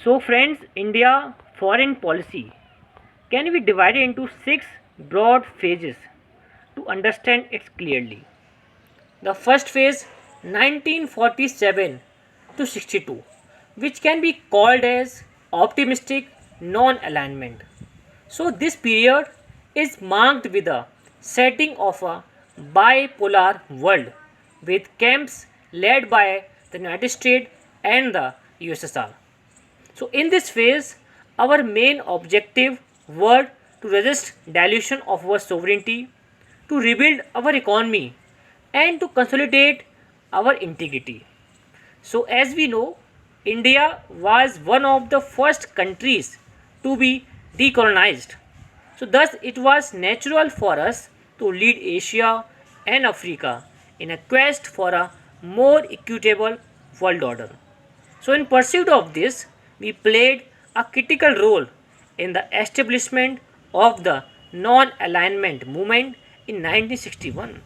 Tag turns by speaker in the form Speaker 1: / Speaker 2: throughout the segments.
Speaker 1: So friends, India foreign policy can be divided into six broad phases to understand it clearly. The first phase 1947 to 62, which can be called as optimistic non-alignment. So this period is marked with the setting of a bipolar world with camps led by the United States and the USSR. So in this phase, our main objective were to resist dilution of our sovereignty, to rebuild our economy, and to consolidate our integrity. So as we know, India was one of the first countries to be decolonized. So thus it was natural for us to lead Asia and Africa in a quest for a more equitable world order. So, in pursuit of this, we played a critical role in the establishment of the non alignment movement in 1961.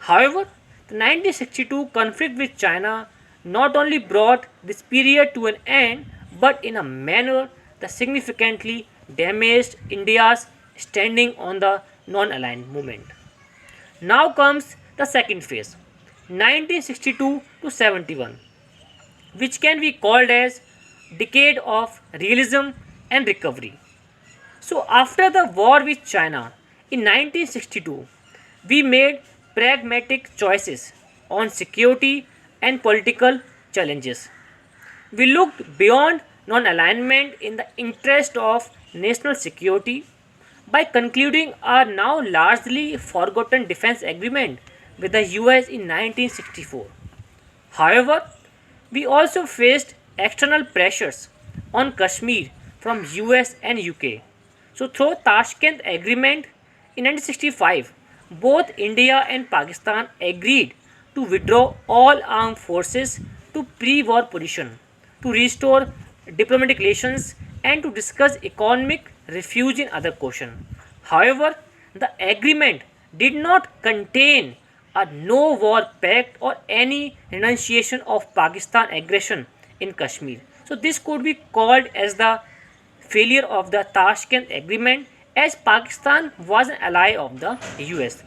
Speaker 1: However, the 1962 conflict with China not only brought this period to an end but in a manner that significantly damaged India's standing on the non aligned movement. Now comes the second phase 1962 to 71, which can be called as decade of realism and recovery. So after the war with China in 1962, we made pragmatic choices on security and political challenges. We looked beyond non-alignment in the interest of national security by concluding a now largely forgotten defense agreement with the US in 1964. However, we also faced external pressures on Kashmir from US and UK. So through Tashkent agreement in 1965, both India and Pakistan agreed to withdraw all armed forces to pre-war position, to restore diplomatic relations and to discuss economic refuge in other question. However, the agreement did not contain a no war pact or any renunciation of Pakistan aggression in Kashmir. So this could be called as the failure of the Tashkent agreement as Pakistan was an ally of the US.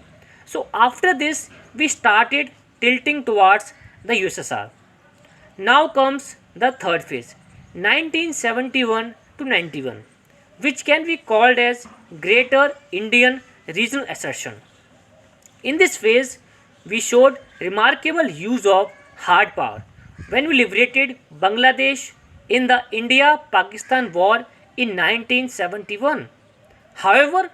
Speaker 1: So after this we started tilting towards the USSR. Now comes the third phase 1971 to 91, which can be called as Greater Indian Regional Assertion. In this phase, we showed remarkable use of hard power when we liberated Bangladesh in the India Pakistan War in 1971. However,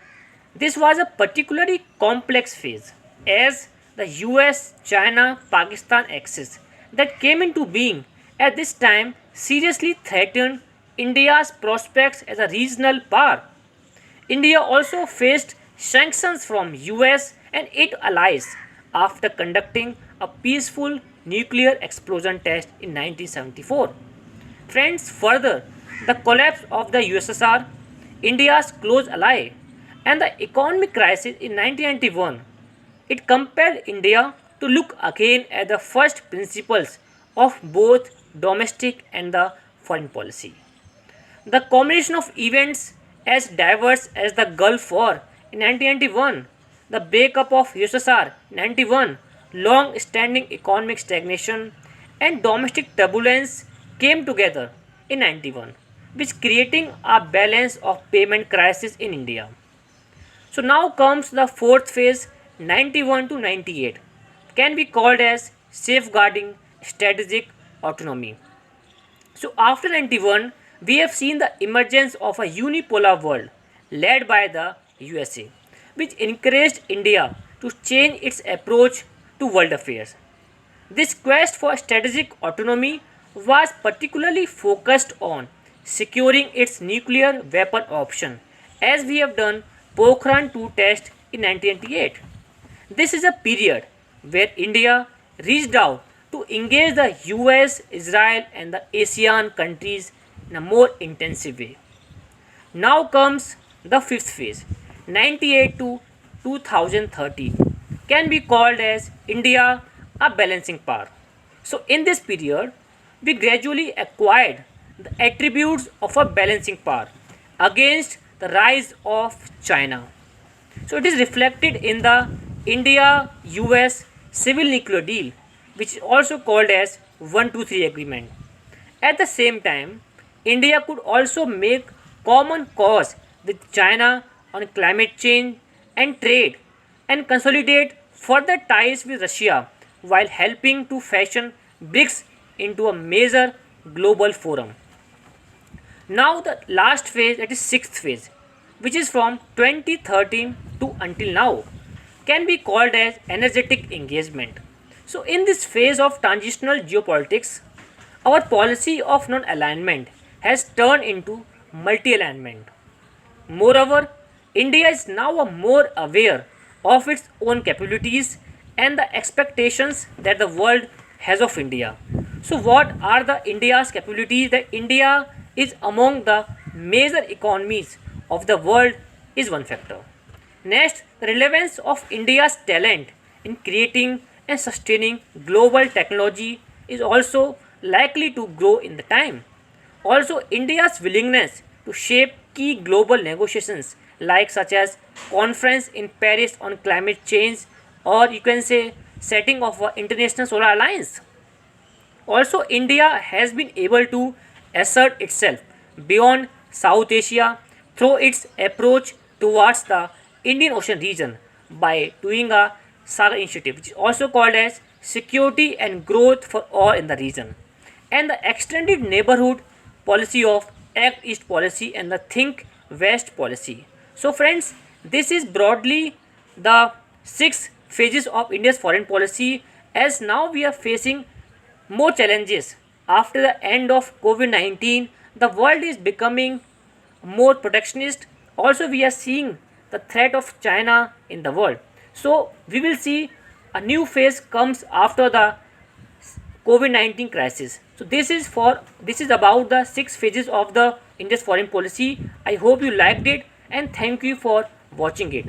Speaker 1: this was a particularly complex phase as the US China Pakistan axis that came into being at this time seriously threatened India's prospects as a regional power. India also faced sanctions from US and its allies after conducting a peaceful nuclear explosion test in 1974. Friends, further, the collapse of the USSR, India's close ally, and the economic crisis in 1991, it compelled India to look again at the first principles of both domestic and the foreign policy. The combination of events as diverse as the Gulf War in 1991, the breakup of USSR in 91, long standing economic stagnation, and domestic turbulence came together in 91, which creating a balance of payment crisis in India. So now comes the fourth phase 91 to 98, can be called as safeguarding strategic autonomy. So after 91, we have seen the emergence of a unipolar world led by the USA, which encouraged India to change its approach to world affairs. This quest for strategic autonomy was particularly focused on securing its nuclear weapon option, as we have done Pokhran 2 test in 1998. This is a period where India reached out to engage the US, Israel, and the ASEAN countries in a more intensive way. Now comes the fifth phase 98 to 2030, can be called as India a balancing power. So in this period, we gradually acquired the attributes of a balancing power against the rise of China. So it is reflected in the India US civil nuclear deal, which is also called as 123 agreement. At the same time, India could also make common cause with China on climate change and trade and consolidate further ties with Russia while helping to fashion BRICS into a major global forum. Now the last phase, that is sixth phase, which is from 2013 to until now, can be called as energetic engagement. So in this phase of transitional geopolitics, our policy of non-alignment has turned into multi-alignment. Moreover, India is now more aware of its own capabilities and the expectations that the world has of India. So, what are the India's capabilities? That India is among the major economies of the world is one factor. Next, the relevance of India's talent in creating and sustaining global technology is also likely to grow in the time. Also, India's willingness to shape key global negotiations like such as conference in Paris on climate change, or you can say setting of an international solar alliance. Also, India has been able to assert itself beyond South Asia through its approach towards the Indian Ocean region by doing a Saga initiative, which is also called as security and growth for all in the region, and the extended neighborhood policy of Act East policy and the Think West policy. So, friends, this is broadly the six phases of India's foreign policy. As now we are facing more challenges after the end of COVID 19, the world is becoming more protectionist. Also, we are seeing the threat of China in the world. So, we will see a new phase comes after the COVID-19 crisis. So, this is about the six phases of the India's foreign policy. I hope you liked it and thank you for watching it.